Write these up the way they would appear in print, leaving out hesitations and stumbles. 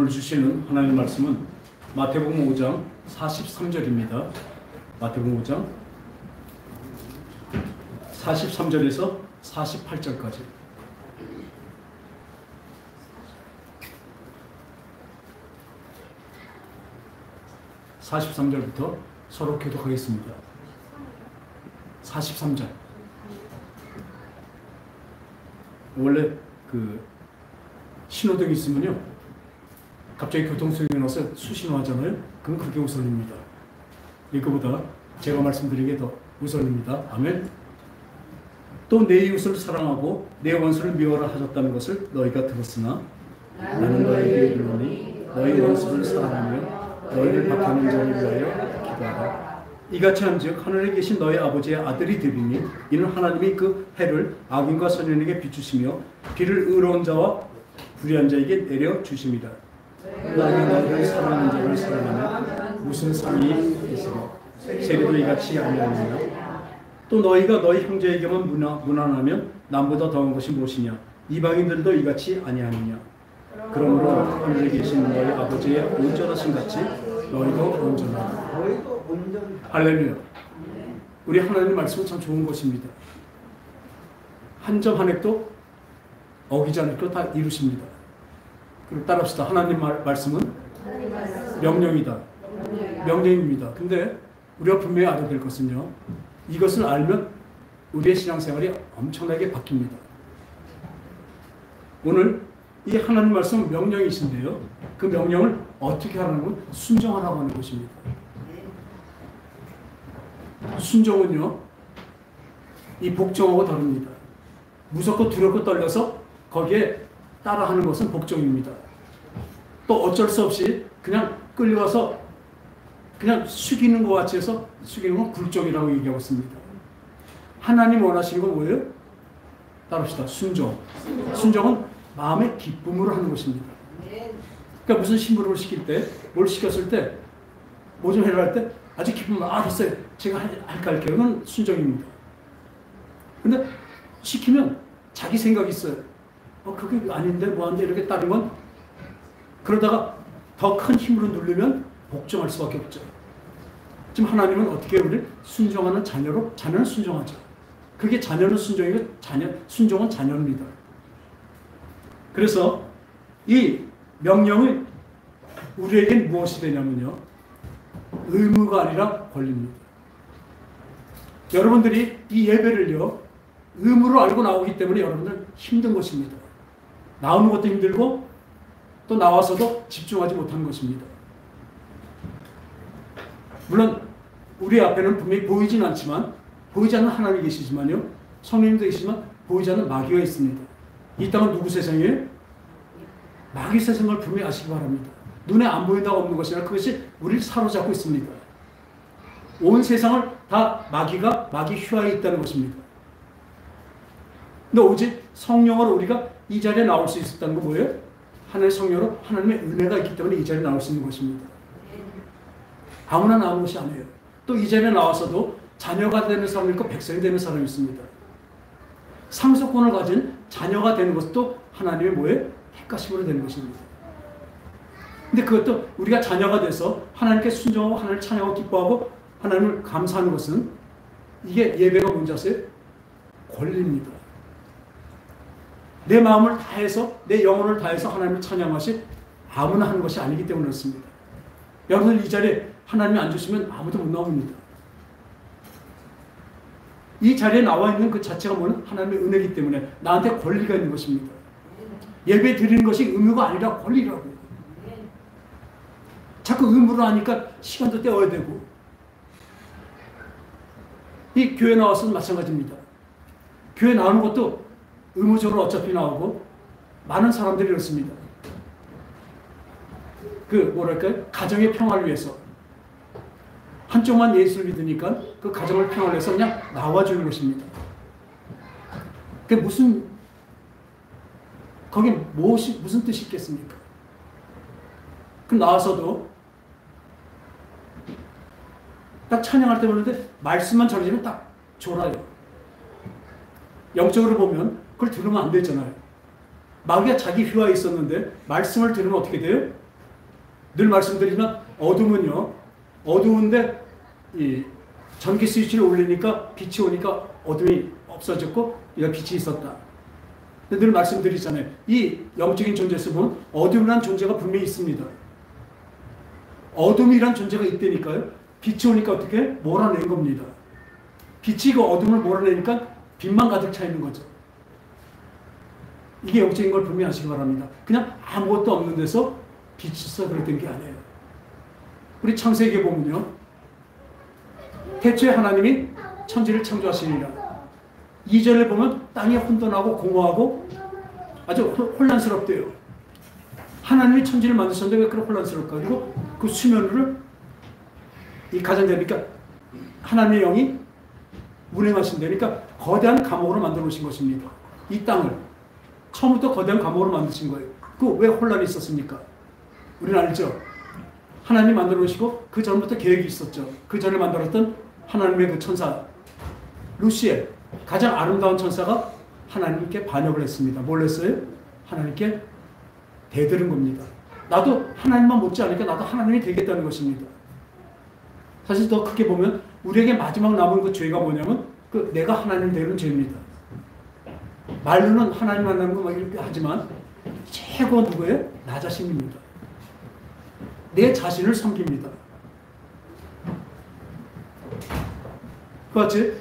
오늘 주시는 하나님의 말씀은 마태복음 5장 43절입니다. 마태복음 5장 43절에서 48절까지. (43절부터) 서로 교독하겠습니다. 43절. 원래 신호등이 있으면요, 갑자기 교통수행이 나서 수신호 하잖아요. 그건 그게 우선입니다. 이거보다 제가 말씀드리는 게 더 우선입니다. 아멘. 또 내 이웃을 사랑하고 내 원수를 미워라 하셨다는 것을 너희가 들었으나 나는 너희에게 이르노니 너희 원수를 사랑하며 너희를 박해하는 자를 위하여 기도하라. 이같이 한즉 하늘에 계신 너희 아버지의 아들이 되리니 이는 하나님이 그 해를 악인과 선인에게 비추시며 비를 의로운 자와 불의한 자에게 내려 주십니다. 너희가 너희를 사랑하는 자를 사랑하면 무슨 상이 있으며 세리도 이같이 아니하느냐. 또 너희가 너희 형제에게만 무난하면 남보다 더한 것이 무엇이냐. 이방인들도 이같이 아니하느냐. 그러므로 하늘에 계신 너희 아버지의 온전하신 같이 너희도 온전하라. 할렐루야. 우리 하나님 말씀은 참 좋은 것입니다. 한 점 한 획도 어기지 않고 다 이루십니다. 그리고 따라합시다. 하나님 말씀은 명령이다. 명령입니다. 근데 우리가 분명히 알아야 될 것은요, 이것을 알면 우리의 신앙생활이 엄청나게 바뀝니다. 오늘 이 하나님 말씀은 명령이신데요, 그 명령을 어떻게 하라는 건 순종하라고 하는 것입니다. 순종은요, 이 복종하고 다릅니다. 무섭고 두렵고 떨려서 거기에 따라하는 것은 복종입니다. 또 어쩔 수 없이 그냥 끌려와서 그냥 숙이는 것 같이 해서 숙이는 건 굴종이라고 얘기하고 있습니다. 하나님 원하시는 건 뭐예요? 따릅시다. 순종. 순종은 마음의 기쁨으로 하는 것입니다. 그러니까 무슨 심부름을 시킬 때, 뭘 시켰을 때, 뭐 좀 해라 할 때 아주 기쁨으로 됐어요. 제가 할게요. 그건 순종입니다. 근데 시키면 자기 생각이 있어요. 그게 아닌데 뭐한데 이렇게 따르면, 그러다가 더 큰 힘으로 누르면 복종할 수밖에 없죠. 지금 하나님은 어떻게 우리를 순종하는 자녀로, 자녀는 순종하죠. 그게 자녀는 순종이고 순종은 자녀입니다. 그래서 이 명령이 우리에겐 무엇이 되냐면요, 의무가 아니라 권리입니다. 여러분들이 이 예배를요, 의무로 알고 나오기 때문에 여러분들 힘든 것입니다. 나오는 것도 힘들고 또 나와서도 집중하지 못한 것입니다. 물론 우리 앞에는 분명히 보이진 않지만, 보이지 않는 하나님이 계시지만요, 성령님도 계시지만 보이지 않는 마귀가 있습니다. 이 땅은 누구 세상이에요? 마귀 세상을 분명히 아시기 바랍니다. 눈에 안 보인다고 없는 것이 아니라 그것이 우리를 사로잡고 있습니다. 온 세상을 다 마귀 휘하에 있다는 것입니다. 근데 오직 성령으로 우리가 이 자리에 나올 수 있었다는 건 뭐예요? 하나님의 성령으로 하나님의 은혜가 있기 때문에 이 자리에 나올 수 있는 것입니다. 아무나 나오는 것이 아니에요. 또 이 자리에 나와서도 자녀가 되는 사람이 있고 백성이 되는 사람이 있습니다. 상속권을 가진 자녀가 되는 것도 하나님의 뭐예요? 택하심으로 되는 것입니다. 근데 그것도 우리가 자녀가 돼서 하나님께 순종하고 하나님을 찬양하고 기뻐하고 하나님을 감사하는 것은, 이게 예배가 뭔지 아세요? 권리입니다. 내 마음을 다해서, 내 영혼을 다해서 하나님을 찬양하시 아무나 하는 것이 아니기 때문에 그렇습니다. 여러분들 이 자리에 하나님이 안 주시면 아무도 못 나옵니다. 이 자리에 나와 있는 그 자체가 뭐는 하나님의 은혜이기 때문에 나한테 권리가 있는 것입니다. 예배 드리는 것이 의무가 아니라 권리라고. 자꾸 의무로 하니까 시간도 때워야 되고. 이 교회 나와서도 마찬가지입니다. 교회 나오는 것도 의무적으로 어차피 나오고, 많은 사람들이 이렇습니다. 가정의 평화를 위해서 한쪽만 예수를 믿으니까 그 가정을 평화를 위해서 그냥 나와주는 것입니다. 그게 거기 무슨 뜻이 있겠습니까? 그럼 나와서도 딱 찬양할 때 보는데 말씀만 전해지면 딱 졸아요. 영적으로 보면 그걸 들으면 안 되잖아요. 마귀가 자기 휘하에 있었는데 말씀을 들으면 어떻게 돼요? 늘 말씀드리지만 어둠은요, 어두운데 이 전기 스위치를 올리니까 빛이 오니까 어둠이 없어졌고 이런 빛이 있었다. 근데 늘 말씀드리잖아요. 이 영적인 존재에서 보면 어둠이란 존재가 분명히 있습니다. 어둠이란 존재가 있다니까요. 빛이 오니까 어떻게 몰아낸 겁니다. 빛이 그 어둠을 몰아내니까 빛만 가득 차 있는 거죠. 이게 영적인 걸 분명히 아시기 바랍니다. 그냥 아무것도 없는 데서 빛이 있어 그랬던 게 아니에요. 우리 창세기에 보면요, 태초에 하나님이 천지를 창조하시니라. 2절을 보면 땅이 혼돈하고 공허하고 아주 혼란스럽대요. 하나님이 천지를 만드셨는데 왜 그렇게 혼란스럽까? 그리고 그 수면을 이 가장자니까 하나님의 영이 운행하신다니까 거대한 감옥으로 만들어 놓으신 것입니다. 이 땅을 처음부터 거대한 감옥으로 만드신 거예요. 그 왜 혼란이 있었습니까? 우리는 알죠. 하나님이 만들어 놓으시고 그 전부터 계획이 있었죠. 그 전에 만들었던 하나님의 그 천사 루시엘, 가장 아름다운 천사가 하나님께 반역을 했습니다. 뭘 했어요? 하나님께 대들은 겁니다. 나도 하나님만 못지 않으니까 나도 하나님이 되겠다는 것입니다. 사실 더 크게 보면 우리에게 마지막 남은 그 죄가 뭐냐면 그 내가 하나님 되는 죄입니다. 말로는 하나님 만나는 거 막 이렇게 하지만 최고 누구예요? 나 자신입니다. 내 자신을 섬깁니다. 그같이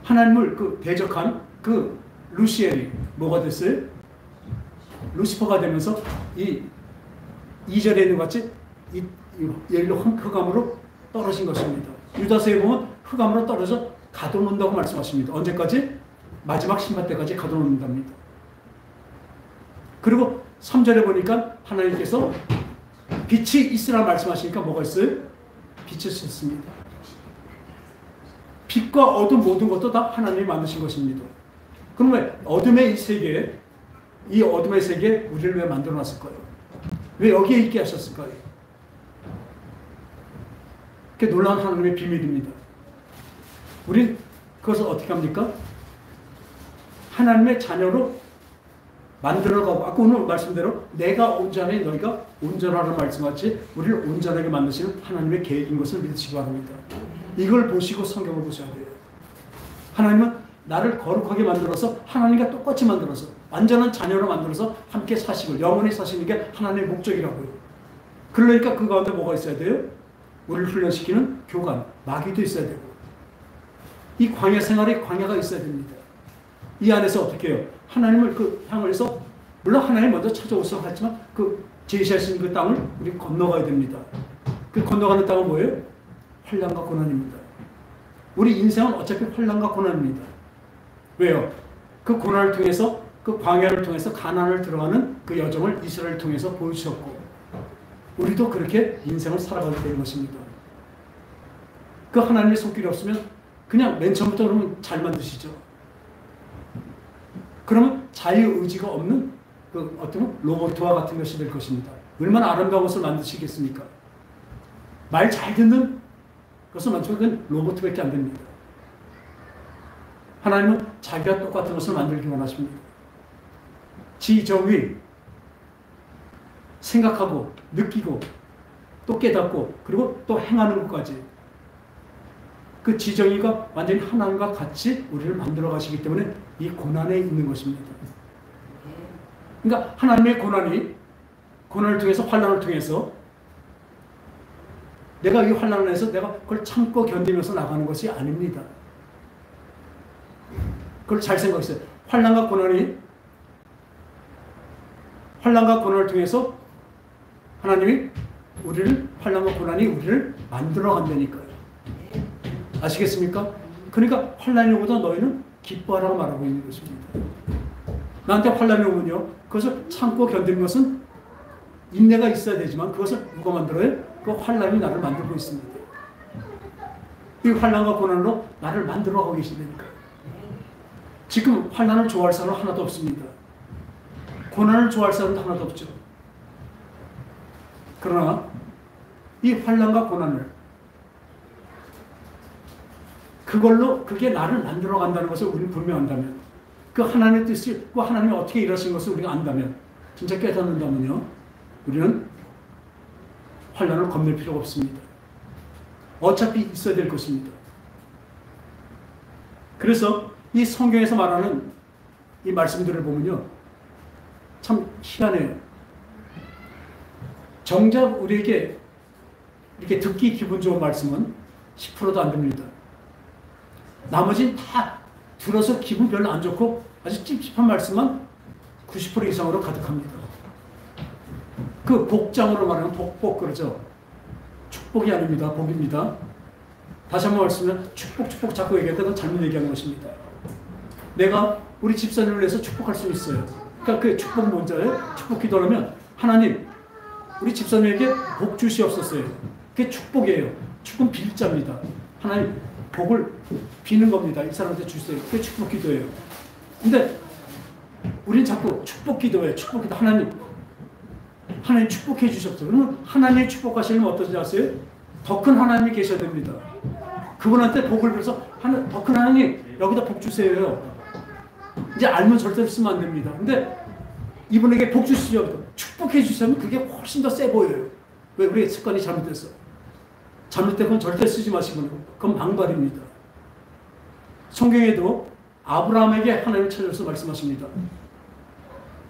하나님을 그 대적한 그 루시엘이 뭐가 됐어요? 루시퍼가 되면서 이 2절에 있는 것 같이 예를 들어 흑암으로 떨어진 것입니다. 유다서에 보면 흑암으로 떨어져 가둬놓는다고 말씀하십니다. 언제까지? 마지막 심판 때까지 가둬놓는답니다. 그리고 3절에 보니까 하나님께서 빛이 있으라 말씀하시니까 뭐가 있어요? 빛이 있습니다. 빛과 어둠 모든 것도 다 하나님이 만드신 것입니다. 그럼 왜 어둠의 이 어둠의 세계에 우리를 왜 만들어놨을까요? 왜 여기에 있게 하셨을까요? 그게 놀라운 하나님의 비밀입니다. 우린 그것을 어떻게 합니까? 하나님의 자녀로 만들어가고, 아까 오늘 말씀대로 내가 온전해 너희가 온전하라는 말씀같이 우리를 온전하게 만드시는 하나님의 계획인 것을 믿으시기 바랍니다. 이걸 보시고 성경을 보셔야 돼요. 하나님은 나를 거룩하게 만들어서 하나님과 똑같이 만들어서 완전한 자녀로 만들어서 함께 사시고 영원히 사시는 게 하나님의 목적이라고요. 그러니까 그 가운데 뭐가 있어야 돼요? 우리를 훈련시키는 교관, 마귀도 있어야 되고 이 광야 생활에 광야가 있어야 됩니다. 이 안에서 어떻게 해요? 하나님을 그 향해서 물론 하나님 먼저 찾아오셔서 하지만 그 제시하신 그 땅을 우리 건너가야 됩니다. 그 건너가는 땅은 뭐예요? 환난과 고난입니다. 우리 인생은 어차피 환난과 고난입니다. 왜요? 그 고난을 통해서 그 광야를 통해서 가나안을 들어가는 그 여정을 이스라엘을 통해서 보여주셨고 우리도 그렇게 인생을 살아가게 되는 것입니다. 그 하나님의 손길이 없으면 그냥 맨 처음부터 그러면 잘 만드시죠. 그러면 자유의지가 없는 그 어떤 로봇과 같은 것이 될 것입니다. 얼마나 아름다운 것을 만드시겠습니까? 말 잘 듣는 것을 만들면 그건 로봇밖에 안 됩니다. 하나님은 자기가 똑같은 것을 만들기 원하십니다. 지정의 생각하고 느끼고 또 깨닫고 그리고 또 행하는 것까지 그 지정의가 완전히 하나님과 같이 우리를 만들어 가시기 때문에 이 고난에 있는 것입니다. 그러니까 하나님의 고난을 통해서 환난을 통해서 내가 이 환난을 해서 내가 그걸 참고 견디면서 나가는 것이 아닙니다. 그걸 잘 생각했어요. 환난과 고난을 통해서 하나님이 환난과 고난이 우리를 만들어 간다니까요. 아시겠습니까? 그러니까 환난이 오보다 너희는 기뻐하라고 말하고 있는 것입니다. 나한테 환난이 오면요, 그것을 참고 견디는 것은 인내가 있어야 되지만 그것을 누가 만들어요? 그 환난이 나를 만들고 있습니다. 이 환난과 고난으로 나를 만들어가고 계시다니까요. 지금 환난을 좋아할 사람은 하나도 없습니다. 고난을 좋아할 사람도 하나도 없죠. 그러나 이 환난과 고난을 그게 나를 만들어 간다는 것을 우리는 분명한다면 그 하나님의 뜻이 그 하나님이 어떻게 일하신 것을 우리가 안다면 진짜 깨닫는다면요, 우리는 환난을 겁낼 필요가 없습니다. 어차피 있어야 될 것입니다. 그래서 이 성경에서 말하는 이 말씀들을 보면요, 참 희한해요. 정작 우리에게 이렇게 듣기 기분 좋은 말씀은 10%도 안 됩니다. 나머지는 다 들어서 기분 별로 안 좋고 아주 찝찝한 말씀만 90% 이상으로 가득합니다. 그 복장으로 말하면 복복 그러죠. 축복이 아닙니다. 복입니다. 다시 한번 말씀드리면 축복 자꾸 얘기하다가 잘못 얘기하는 것입니다. 내가 우리 집사님을 위해서 축복할 수 있어요. 그러니까 그 축복 뭔지 알아요? 축복 기도하면 하나님 우리 집사님에게 복 주시옵소서요. 그게 축복이에요. 축복은 빌자입니다. 하나님 복을 비는 겁니다. 이 사람한테 주세요. 그게 축복 기도예요. 근데 우린 자꾸 축복 기도예요. 축복 기도. 하나님 축복해 주셨어. 그러면 하나님이 축복하시려면 어떠신지 아세요? 더 큰 하나님이 계셔야 됩니다. 그분한테 복을 빌어서 더 큰 하나님 여기다 복 주세요. 이제 알면 절대로 쓰면 안 됩니다. 근데 이분에게 복 주시죠. 축복해 주시면 그게 훨씬 더 세 보여요. 왜? 우리의 습관이 잘못됐어. 잘못된 건 절대 쓰지 마시고 그건 방발입니다. 성경에도 아브라함에게 하나님을 찾아서 말씀하십니다.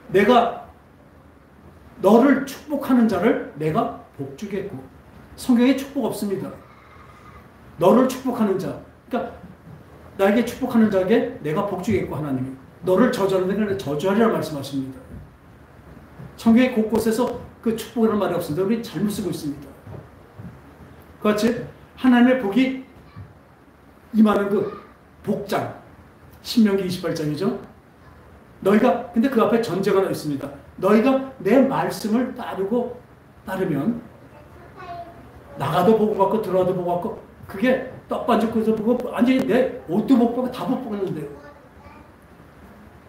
내가 너를 축복하는 자를 내가 복 주겠고. 성경에 축복 없습니다. 너를 축복하는 자. 그러니까 나에게 축복하는 자에게 내가 복 주겠고 하나님이. 너를 저주하는 데는 저주하리라 말씀하십니다. 성경의 곳곳에서 그 축복이라는 말이 없습니다. 우리 잘못 쓰고 있습니다. 그같이 하나님의 복이 임하는 그 복장. 신명기 28장이죠. 너희가 근데 그 앞에 전제가 하나 있습니다. 너희가 내 말씀을 따르면 나가도 복받고 들어와도 복받고 그게 떡반죽해서 보고 완전히 내 옷도 복받고 다 복받는데요.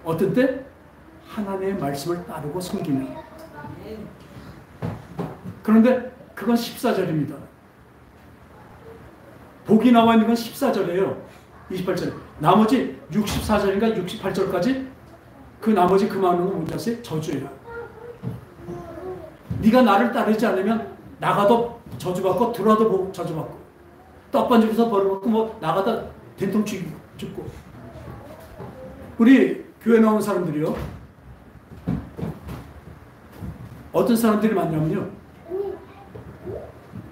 어떤 때 하나님의 말씀을 따르고 섬기는. 그런데 그건 14절입니다. 복이 나와 있는 건 14절이에요. 28절. 나머지 64절인가 68절까지 그 나머지 그 많은 건 뭔지 아세요? 저주예요. 네가 나를 따르지 않으면 나가도 저주받고 들어와도 저주받고 떡반죽에서 벌어먹고 뭐 나가다 된통 죽고. 우리 교회 나오는 사람들이요. 어떤 사람들이 많냐면요.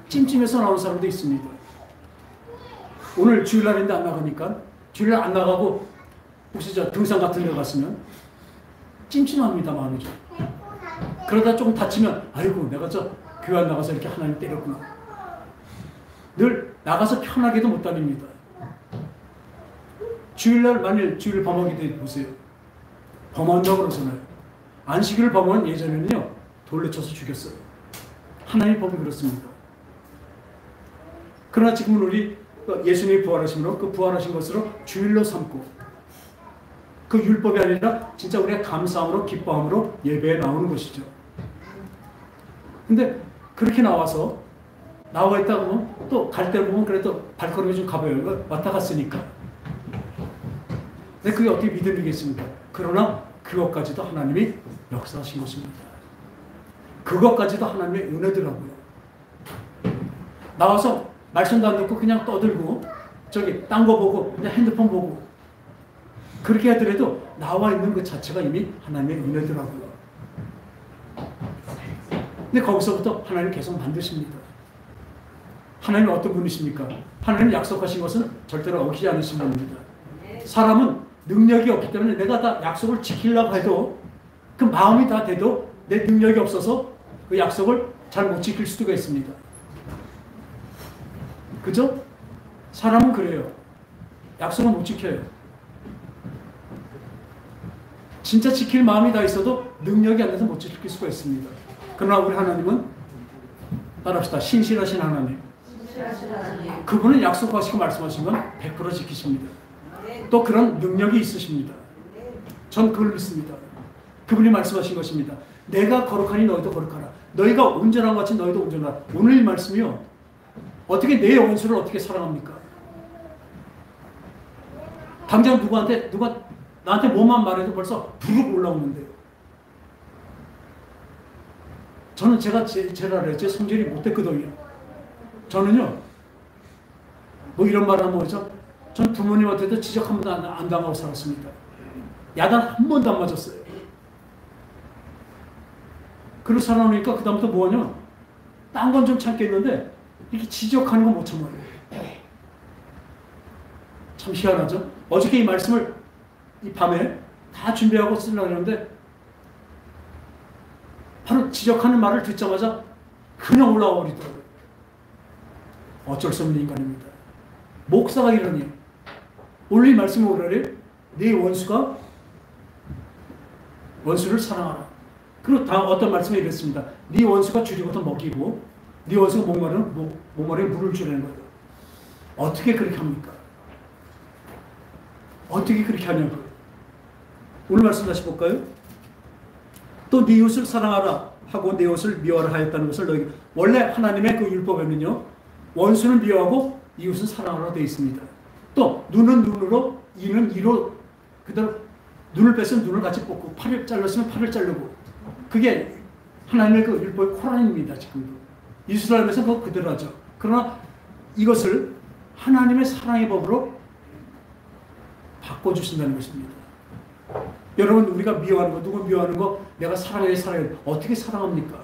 찜찜해서 나오는 사람도 있습니다. 오늘 주일날인데 안 나가니까 주일날 안 나가고 혹시 저 등산 같은 데 갔으면 찜찜합니다. 마음이 좀. 그러다 조금 다치면 아이고 내가 저 교회 안 나가서 이렇게 하나님 때렸구나. 늘 나가서 편하게도 못 다닙니다. 주일날 만일 주일 범하게 보세요. 범한다고 그러잖아요. 안식일을 범하면 예전에는요. 돌로 쳐서 죽였어요. 하나님 법이 그렇습니다. 그러나 지금은 우리 예수님이 부활하심으로 그 부활하신 것으로 주일로 삼고 그 율법이 아니라 진짜 우리가 감사함으로 기뻐함으로 예배에 나오는 것이죠. 근데 그렇게 나와서 나와 있다 보면 또 갈 때 보면 그래도 발걸음이 좀 가벼워요. 왔다 갔으니까. 근데 그게 어떻게 믿음이겠습니까? 그러나 그것까지도 하나님이 역사하신 것입니다. 그것까지도 하나님의 은혜더라고요. 나와서 말씀도 안 듣고 그냥 떠들고 저기 딴 거 보고 그냥 핸드폰 보고 그렇게 하더라도 나와 있는 그 자체가 이미 하나님의 은혜더라고요. 근데 거기서부터 하나님 계속 만드십니다. 하나님은 어떤 분이십니까? 하나님 약속하신 것은 절대로 어기지 않으신 분입니다. 사람은 능력이 없기 때문에 내가 다 약속을 지키려고 해도 그 마음이 다 돼도 내 능력이 없어서 그 약속을 잘 못 지킬 수도 있습니다. 그죠? 사람은 그래요. 약속을 못 지켜요. 진짜 지킬 마음이 다 있어도 능력이 안 돼서 못 지킬 수가 있습니다. 그러나 우리 하나님은 따라합시다. 신실하신 하나님. 그분은 약속하시고 말씀하신 건 100% 지키십니다. 또 그런 능력이 있으십니다. 전 그걸 믿습니다. 그분이 말씀하신 것입니다. 내가 거룩하니 너희도 거룩하라. 너희가 온전한 것 같이 너희도 온전하라. 오늘 이 말씀이요. 어떻게 내 원수를 어떻게 사랑합니까? 당장 누가 나한테 뭐만 말해도 벌써 부르고 올라오는데요. 저는 제가 제 성질이 못됐거든요. 저는요, 뭐 이런 말 하면 그렇죠? 전 부모님한테도 지적 한 번도 안 당하고 살았습니다. 야단 한 번도 안 맞았어요. 그러고 살아오니까 그다음부터 뭐하냐? 딴 건 좀 참겠는데 이렇게 지적하는 건 못 참아요. 참 희한하죠? 어저께 이 말씀을 이 밤에 다 준비하고 쓰려고 했는데 바로 지적하는 말을 듣자마자 그냥 올라와 버리더라고요. 어쩔 수 없는 인간입니다. 목사가 이러니 오늘 이 말씀을 오라래 네 원수를 사랑하라. 그리고 다음 어떤 말씀이 이랬습니다. 네 원수가 줄이고도 먹이고 네 원수가 목마르게 물을 주라는 거예요. 어떻게 그렇게 합니까? 어떻게 그렇게 하냐고요. 오늘 말씀 다시 볼까요? 또 네 이웃을 사랑하라 하고 네 이웃을 미워하라 하였다는 것을 너희 원래 하나님의 그 율법에는요. 원수는 미워하고 이웃은 사랑하라 되어 있습니다. 또 눈은 눈으로 이는 이로 그대로 눈을 뺐으면 눈을 같이 뽑고 팔을 잘랐으면 팔을 자르고 그게 하나님의 그 율법의 코란입니다. 지금도 이스라엘에서 그거 그대로 하죠. 그러나 이것을 하나님의 사랑의 법으로 바꿔주신다는 것입니다. 여러분 우리가 미워하는 거 누구 미워하는 거 내가 사랑해 어떻게 사랑합니까?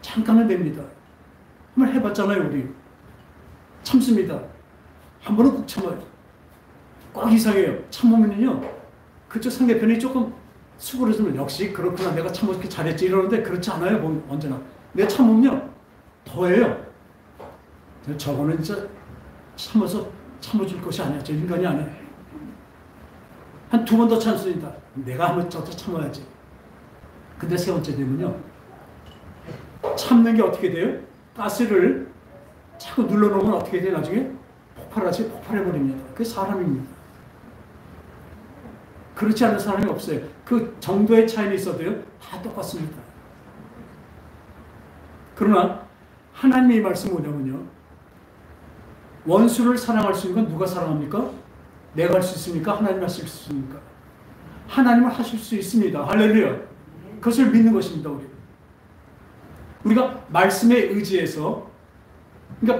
잠깐은 됩니다. 한번 해봤잖아요. 우리 참습니다. 한 번은 꼭 참아요. 꼭 이상해요. 참으면요 그쪽 상대편이 조금 수그러지면 역시 그렇구나 내가 참 어떻게 잘했지 이러는데 그렇지 않아요. 뭐 언제나 내가 참으면요 더해요. 저거는 진짜 참아줄 것이 아니야. 저 인간이 아니야. 한 두 번 더 참습니다. 내가 한번 더 참아야지. 근데 세 번째 되면요 참는 게 어떻게 돼요? 가스를 자꾸 눌러놓으면 어떻게 돼요? 나중에 폭발해버립니다. 그게 사람입니다. 그렇지 않은 사람이 없어요. 그 정도의 차이는 있어도요 다 똑같습니다. 그러나 하나님의 말씀 뭐냐면요 원수를 사랑할 수 있는 건 누가 사랑합니까? 내가 할 수 있습니까? 하나님 하실 수 있습니까? 하나님은 하실 수 있습니다. 할렐루야. 그것을 믿는 것입니다. 우리가 말씀에 의지해서 그러니까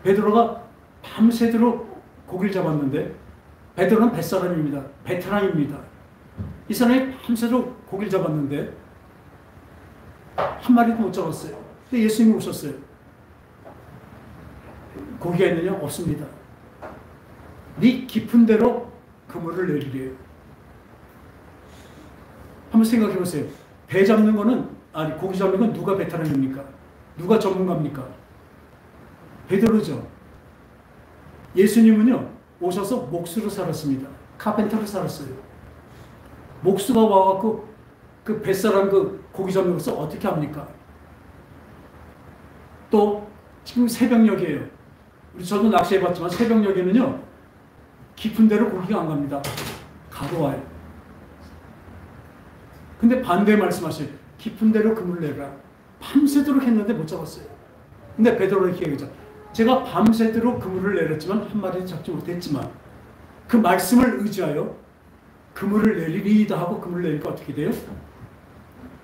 베드로가 밤새도록 고기를 잡았는데 베드로는 뱃사람입니다. 베테랑입니다. 이 사람이 밤새도록 고기를 잡았는데 한 마리도 못 잡았어요. 근데 예수님이 오셨어요. 고기가 있느냐? 없습니다. 네 깊은 데로 그물을 내리래요. 한번 생각해 보세요. 배 잡는 거는 고기 잡는 건 누가 베테랑입니까? 누가 전문가입니까? 베드로죠. 예수님은요 오셔서 목수로 살았습니다. 카펜터로 살았어요. 목수가 와갖고 그 뱃사람 그 고기 잡는 것을 어떻게 합니까? 또 지금 새벽녘이에요. 저도 낚시해봤지만 새벽녘에는요 깊은 데로 고기가 안 갑니다. 가로와요. 근데 반대 말씀하세요. 깊은 데로 그물을 내라. 밤새도록 했는데 못 잡았어요. 근데 베드로가 이렇게 얘기하죠. 제가 밤새도록 그물을 내렸지만 한 마리도 잡지 못했지만 그 말씀을 의지하여 그물을 내리리이다 하고 그물을 내리니까 어떻게 돼요?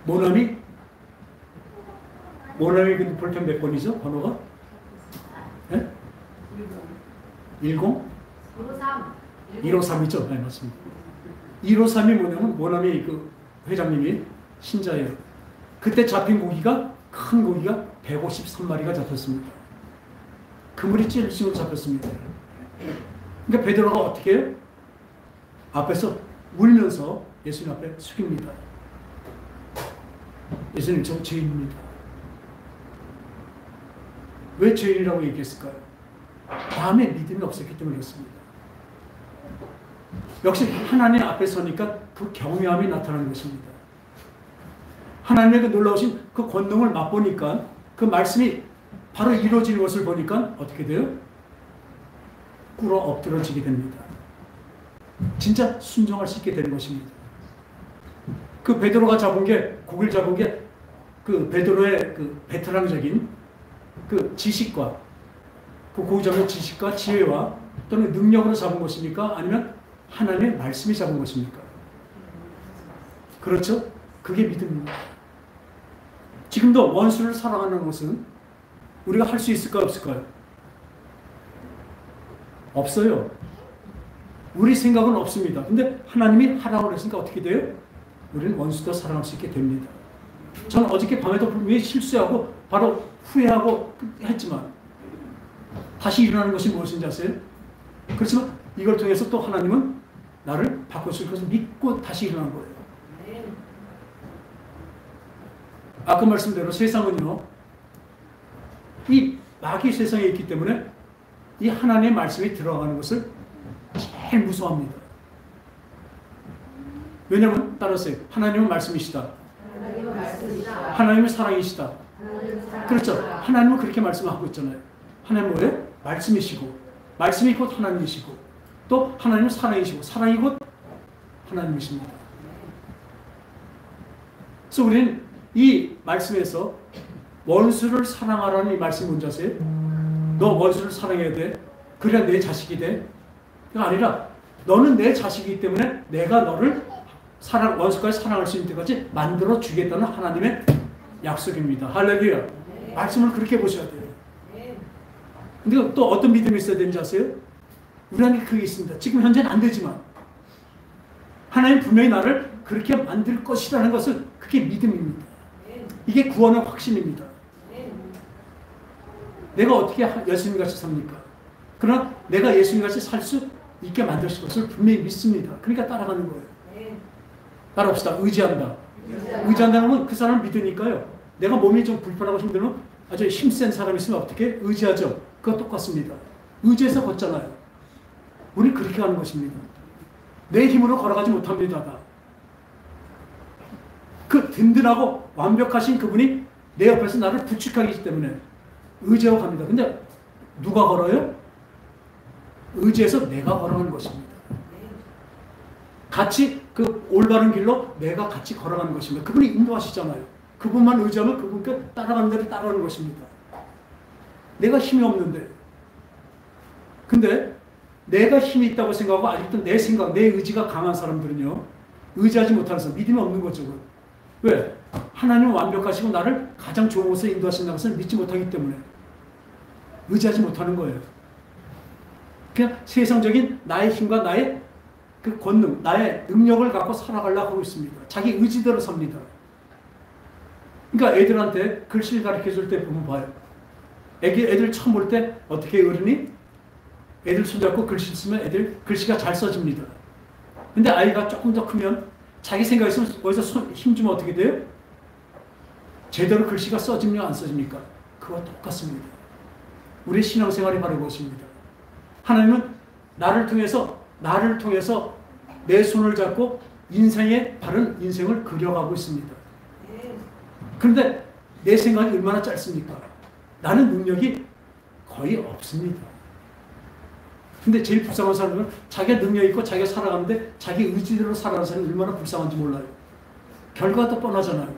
모나미 그 볼펜 몇 번이죠? 번호가? 네? 10? 153이죠? 네, 맞습니다. 153이 뭐냐면 모나미 그 회장님이 신자예요. 그때 잡힌 고기가 큰 고기가 153마리가 잡혔습니다. 그물이 찔리시고 잡혔습니다. 그러니까 베드로가 어떻게 해요? 앞에서 울면서 예수님 앞에 숙입니다. 예수님 저 죄인입니다. 왜 죄인이라고 얘기했을까요? 마음에 믿음이 없었기 때문에 그렇습니다. 역시 하나님 앞에 서니까 그 경외함이 나타나는 것입니다. 하나님의 그 놀라우신 그 권능을 맛보니까 그 말씀이 바로 이루어지는 것을 보니까 어떻게 돼요? 꿇어 엎드러지게 됩니다. 진짜 순종할 수 있게 되는 것입니다. 그 베드로가 잡은 게 고기를 잡은 게 그 베드로의 그 베테랑적인 그 지식과 그 고기 잡은 지식과 지혜와 또는 능력으로 잡은 것입니까? 아니면 하나님의 말씀이 잡은 것입니까? 그렇죠? 그게 믿음입니다. 지금도 원수를 사랑하는 것은 우리가 할 수 있을까요? 없을까요? 없어요. 우리 생각은 없습니다. 근데 하나님이 하라고 그랬으니까 어떻게 돼요? 우리는 원수도 사랑할 수 있게 됩니다. 저는 어저께 밤에도 분명히 실수하고 바로 후회하고 했지만 다시 일어나는 것이 무엇인지 아세요? 그렇지만 이걸 통해서 또 하나님은 나를 바꾸실 것을 믿고 다시 일어난 거예요. 아까 말씀대로 세상은요, 이 마귀 세상에 있기 때문에 이 하나님의 말씀이 들어가는 것을 제일 무서워합니다. 왜냐하면 따라서요. 하나님은 말씀이시다. 하나님은 사랑이시다. 그렇죠. 하나님은 그렇게 말씀하고 있잖아요. 하나님은 뭐예요? 말씀이시고, 말씀이 곧 하나님이시고, 또 하나님은 사랑이시고, 사랑이 곧 하나님이십니다. 그래서 우리는 이 말씀에서 원수를 사랑하라는 이 말씀 뭔지 아세요? 너 원수를 사랑해야 돼. 그래야 내 자식이 돼. 그게 아니라 너는 내 자식이기 때문에 내가 너를 원수까지 사랑할 수 있는 때까지 만들어 주겠다는 하나님의 약속입니다. 할렐루야. 말씀을 그렇게 보셔야 돼요. 근데 또 어떤 믿음이 있어야 되는지 아세요? 우리한테 그게 있습니다. 지금 현재는 안 되지만 하나님 분명히 나를 그렇게 만들 것이라는 것을 그게 믿음입니다. 이게 구원의 확신입니다. 내가 어떻게 예수님같이 삽니까? 그러나 내가 예수님같이 살 수 있게 만드실 것을 분명히 믿습니다. 그러니까 따라가는 거예요. 따라합시다. 의지한다. 의지한다는 건 그 사람을 믿으니까요. 내가 몸이 좀 불편하고 힘들면 아주 힘센 사람이 있으면 어떻게? 의지하죠. 그거 똑같습니다. 의지해서 걷잖아요. 우리 그렇게 하는 것입니다. 내 힘으로 걸어가지 못합니다. 그 든든하고 완벽하신 그분이 내 옆에서 나를 부축하기 때문에 의지하고 갑니다. 근데 누가 걸어요? 의지해서 내가 걸어가는 것입니다. 같이 그 올바른 길로 내가 같이 걸어가는 것입니다. 그분이 인도하시잖아요. 그분만 의지하면 그분께 따라가는 대로 따라가는 것입니다. 내가 힘이 없는데. 근데 내가 힘이 있다고 생각하고 아직도 내 생각, 내 의지가 강한 사람들은요. 의지하지 못하는 사람, 믿음이 없는 거죠. 왜? 하나님은 완벽하시고 나를 가장 좋은 곳에 인도하신다는 것을 믿지 못하기 때문에 의지하지 못하는 거예요. 그냥 세상적인 나의 힘과 나의 그 권능, 나의 능력을 갖고 살아가려고 하고 있습니다. 자기 의지대로 삽니다. 그러니까 애들한테 글씨를 가르쳐 줄 때 보면 봐요. 애들 처음 볼 때 어떻게 어른이 애들 손잡고 글씨 쓰면 애들 글씨가 잘 써집니다. 근데 아이가 조금 더 크면 자기 생각이 있으면 거기서 힘 주면 어떻게 돼요? 제대로 글씨가 써집니까? 안 써집니까? 그거 똑같습니다. 우리의 신앙생활이 바로 그것입니다. 하나님은 나를 통해서 내 손을 잡고 인생의 바른 인생을 그려가고 있습니다. 그런데 내 생각이 얼마나 짧습니까? 나는 능력이 거의 없습니다. 근데 제일 불쌍한 사람은 자기가 능력이 있고 자기가 살아가는데 자기 의지대로 살아가는 사람이 얼마나 불쌍한지 몰라요. 결과가 또 뻔하잖아요.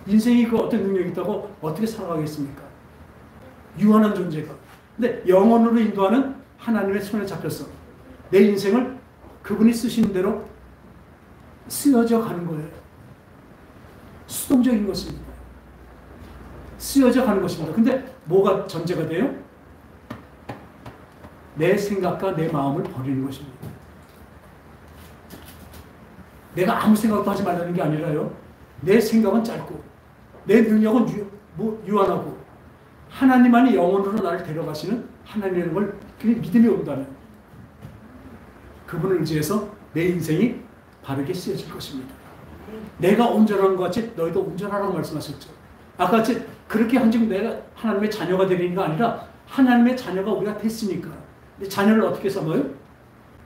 인생이 그 어떤 능력이 있다고 어떻게 살아가겠습니까? 유한한 존재가. 근데 영원으로 인도하는 하나님의 손에 잡혀서 내 인생을 그분이 쓰시는 대로 쓰여져 가는 거예요. 수동적인 것입니다. 쓰여져 가는 것입니다. 근데 뭐가 전제가 돼요? 내 생각과 내 마음을 버리는 것입니다. 내가 아무 생각도 하지 말라는 게 아니라요. 내 생각은 짧고 내 능력은 유한하고 하나님만이 영원으로 나를 데려가시는 하나님의 걸 믿음이 온다면 그분을 의지해서 내 인생이 바르게 쓰여질 것입니다. 내가 온전한 것 같이 너희도 온전하라고 말씀하셨죠. 아까 같이 그렇게 한 지금 내가 하나님의 자녀가 되는 게 아니라 하나님의 자녀가 우리가 됐으니까 자녀를 어떻게 삼아요?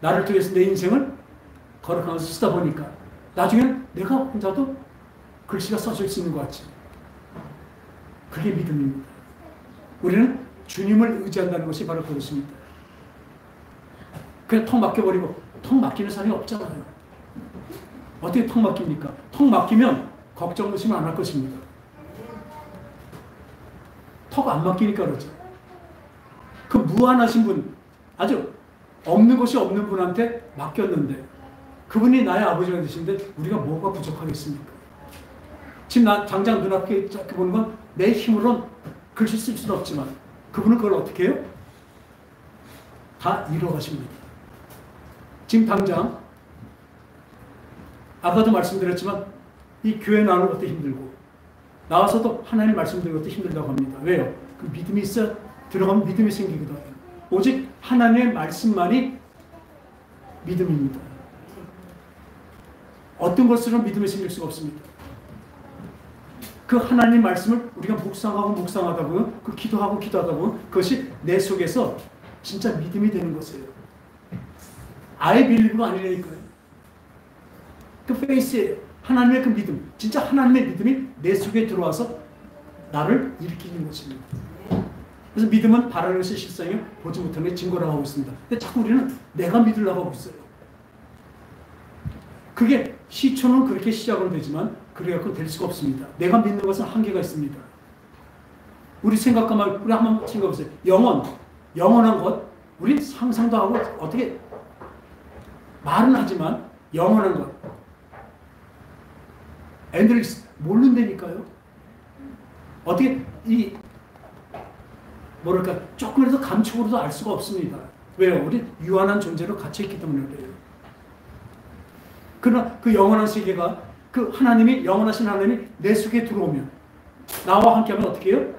나를 통해서 내 인생을 걸어가면서 쓰다 보니까 나중에는 내가 혼자도 글씨가 써질 수 있는 것 같지. 그게 믿음입니다. 우리는 주님을 의지한다는 것이 바로 그것입니다. 그냥 턱 막혀버리고 턱 막히는 사람이 없잖아요. 어떻게 턱 막힙니까? 턱 막히면 걱정 의심 안 할 것입니다. 턱 안 막히니까 그러죠. 그 무한하신 분, 아주 없는 것이 없는 분한테 맡겼는데 그분이 나의 아버지가 되시는데 우리가 뭐가 부족하겠습니까? 지금 당장 눈앞에 보는 건 내 힘으로는 글씨 쓸 수는 없지만 그분은 그걸 어떻게 해요? 다 이뤄가십니다. 지금 당장 아까도 말씀드렸지만 이 교회 나오는 것도 힘들고 나와서도 하나님 말씀 듣는 것도 힘들다고 합니다. 왜요? 그 믿음이 있어야 들어가면 믿음이 생기거든요. 오직 하나님의 말씀만이 믿음입니다. 어떤 것으로 믿음이 생길 수가 없습니다. 그 하나님 말씀을 우리가 묵상하다 보면 그 기도하다 보면 그것이 내 속에서 진짜 믿음이 되는 것이에요. I believe가 아니라니까요. 그 페이스예요. 하나님의 그 믿음, 진짜 하나님의 믿음이 내 속에 들어와서 나를 일으키는 것입니다. 그래서 믿음은 바라는 것이 실상이요 보지 못하는 게 증거라고 하고 있습니다. 근데 자꾸 우리는 내가 믿으려고 하고 있어요. 그게 시초는 그렇게 시작은 되지만 그래갖고 될 수가 없습니다. 내가 믿는 것은 한계가 있습니다. 우리 생각만 우리 한번 생각해보세요. 영원한 것 우리 상상도 하고 어떻게 말은 하지만 영원한 것 애들이 모른다니까요. 어떻게 뭐랄까 조금이라도 감촉으로도 알 수가 없습니다. 왜요? 우리 유한한 존재로 갇혀있기 때문에 그래요. 그러나 그 영원한 세계가 그 하나님이 영원하신 하나님이 내 속에 들어오면 나와 함께하면 어떻게 해요?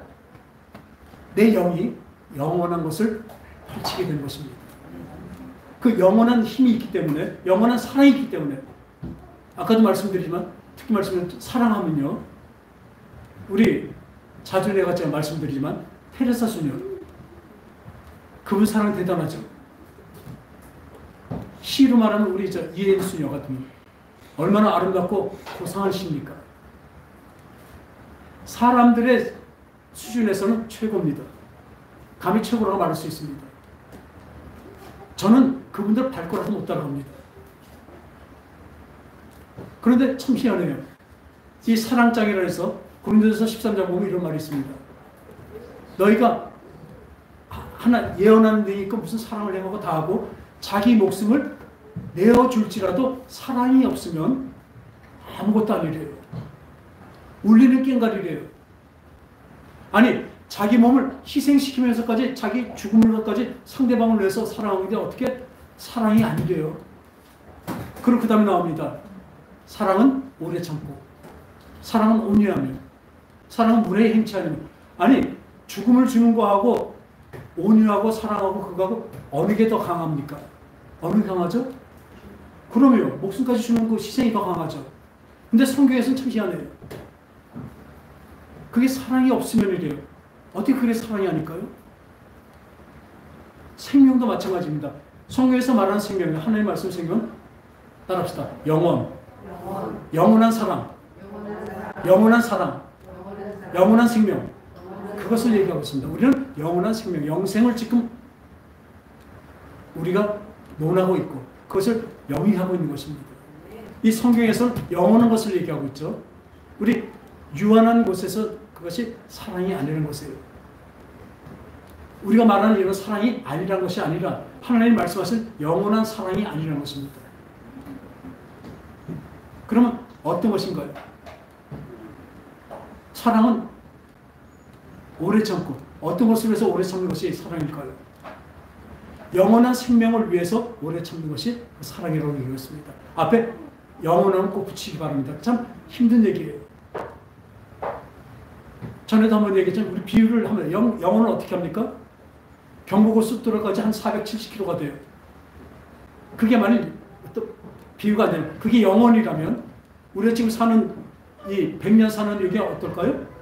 내 영이 영원한 것을 펼치게 되는 것입니다. 그 영원한 힘이 있기 때문에 영원한 사랑이 있기 때문에 아까도 말씀드리지만 특히 사랑하면요 우리 자주 내가 제가 말씀드리지만 테레사 수녀 그분 사랑 대단하죠. 시로 말하면 우리 이혜인 수녀 같은 분 얼마나 아름답고 고상한 시입니까? 사람들의 수준에서는 최고입니다. 감히 최고라고 말할 수 있습니다. 저는 그분들 발걸어서 못 따라갑니다. 그런데 참 희한해요. 이 사랑장이라 해서 고린도전서 13장 보면 이런 말이 있습니다. 너희가 하나 예언하는 데 있고 무슨 사랑을 행하고 다 하고 자기 목숨을 내어줄지라도 사랑이 없으면 아무것도 아니래요. 울리는 깽가리래요. 아니 자기 몸을 희생시키면서까지 자기 죽음을까지 상대방을 위해서 사랑하는데 어떻게 사랑이 아니래요. 그리고 그 다음에 나옵니다. 사랑은 오래 참고 사랑은 온유하며 사랑은 물에 행치 않으며 아니 죽음을 주는 거하고 온유하고 사랑하고 그거하고 어느 게 더 강합니까? 어느 게 강하죠? 그럼요. 목숨까지 주는 그 희생이 더 강하죠. 근데 성경에서는 참 희한해요. 그게 사랑이 없으면 이래요. 어떻게 그게 사랑이 아닐까요? 생명도 마찬가지입니다. 성경에서 말하는 생명, 하나님 말씀 생명 따라합시다. 영원한 사랑, 영원한 생명. 그것을 얘기하고 있습니다. 우리는 영원한 생명, 영생을 지금 우리가 논하고 있고 그것을 영위하고 있는 것입니다. 이 성경에서는 영원한 것을 얘기하고 있죠. 우리 유한한 곳에서 그것이 사랑이 아니라는 것이에요. 우리가 말하는 이런 사랑이 아니라는 것이 아니라 하나님 말씀하신 영원한 사랑이 아니라는 것입니다. 그러면 어떤 것인가요? 사랑은 오래 참고 어떤 것을 위해서 오래 참는 것이 사랑일까요? 영원한 생명을 위해서 오래 참는 것이 사랑이라고 얘기했습니다. 앞에 영원함을 꼭 붙이기 바랍니다. 참 힘든 얘기예요. 전에도 한번 얘기했지만 우리 비유를 하면 영혼은 어떻게 합니까? 경부고속도로까지 한 470km가 돼요. 그게 만일 또 비유가 안 되면 그게 영혼이라면 우리가 지금 사는 이 100년 사는 여기가 어떨까요?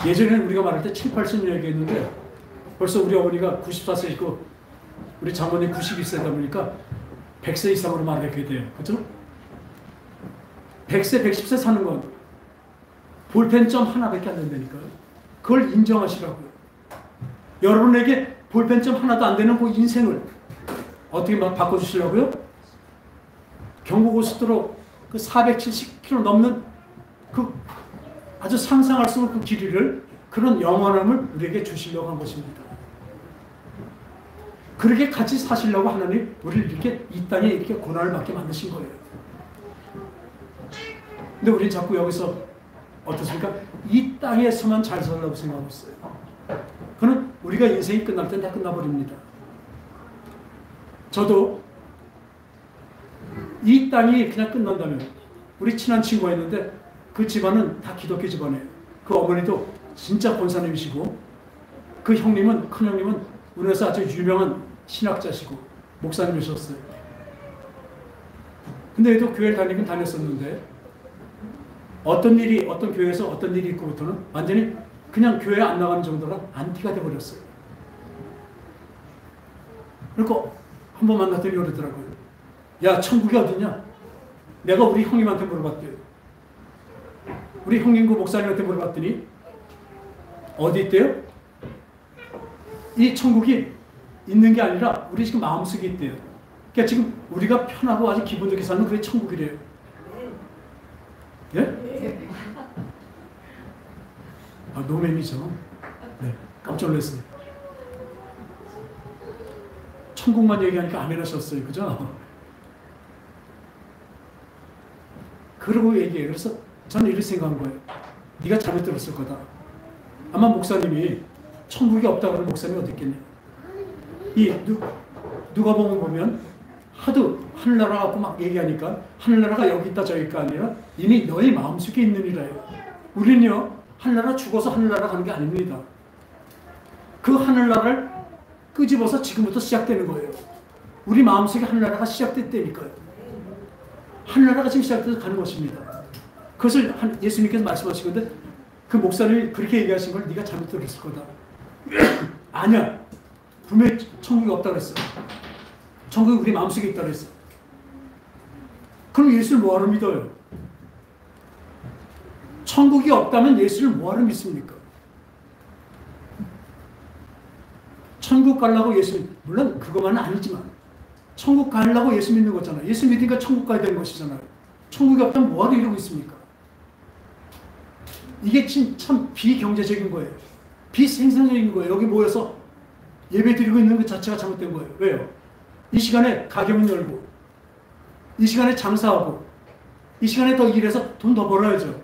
예전에는 우리가 말할 때 7, 80년 얘기했는데 벌써 우리 어머니가 94세이고 우리 장모님 91세다 보니까 100세 이상으로 말하게 돼요. 그렇죠? 100세, 110세 사는 건 볼펜점 하나밖에 안 된다니까요. 그걸 인정하시라고요. 여러분에게 볼펜점 하나도 안 되는 그 인생을 어떻게 막 바꿔주시려고요? 경부고속도로 그 470km 넘는 그 아주 상상할 수 없는 그 길이를 그런 영원함을 우리에게 주시려고 한 것입니다. 그렇게 같이 사시려고 하나님 우리를 이렇게 이 땅에 이렇게 고난을 받게 만드신 거예요. 근데 우리는 자꾸 여기서 어떻습니까? 이 땅에서만 잘 살라고 생각하고 있어요. 그는 우리가 인생이 끝날 땐 다 끝나버립니다. 저도 이 땅이 그냥 끝난다면, 우리 친한 친구가 있는데 그 집안은 다 기독교 집안이에요. 그 어머니도 진짜 권사님이시고, 그 형님은, 큰 형님은 우리나라에서 아주 유명한 신학자시고 목사님이셨어요. 근데 얘도 교회를 다니긴 다녔었는데 어떤 교회에서 어떤 일이 있고부터는 완전히 그냥 교회 안 나가는 정도로 안티가 돼버렸어요. 그리고 한 번 만났더니 그러더라고요. 야, 천국이 어디냐? 내가 우리 형님한테 물어봤대요. 우리 형님 그 목사님한테 물어봤더니 어디 있대요? 이 천국이 있는 게 아니라 우리 지금 마음속에 있대요. 그러니까 지금 우리가 편하고 아주 기분 좋게 사는 그게 천국이래요. 예? 아, 노mem이죠. 네, 깜짝 놀랐어요. 천국만 얘기하니까 안 해나셨어요. 그죠? 그러고 얘기해요. 그래서 저는 이렇게 생각한 거예요. 네가 잘못 들었을 거다. 아마 목사님이 천국이 없다고 하는 목사님이 어디 있겠냐. 누가복음 보면 하도 하늘나라 갖고 막 얘기하니까 하늘나라가 여기 있다 저기 있다 아니라 이미 너의 마음속에 있느니라요. 우리는요, 하늘나라 죽어서 하늘나라 가는 게 아닙니다. 그 하늘나라를 끄집어서 지금부터 시작되는 거예요. 우리 마음속에 하늘나라가 시작됐다니까요. 하늘나라가 지금 시작돼서 가는 것입니다. 그것을 예수님께서 말씀하시는데 그 목사님이 그렇게 얘기하신 걸 네가 잘못 들었을 거다. 아니야. 분명히 천국이 없다고 했어. 천국이 우리 마음속에 있다고 했어. 그럼 예수를 뭐하러 믿어요? 천국이 없다면 예수를 뭐하러 믿습니까? 천국 가려고 예수, 물론 그것만은 아니지만 천국 가려고 예수 믿는 거잖아요. 예수 믿으니까 천국 가야 되는 것이잖아요. 천국이 없다면 뭐하러 이러고 있습니까? 이게 참 비경제적인 거예요. 비생산적인 거예요. 여기 모여서 예배 드리고 있는 것 자체가 잘못된 거예요. 왜요? 이 시간에 가게문 열고, 이 시간에 장사하고, 이 시간에 더 일해서 돈 더 벌어야죠.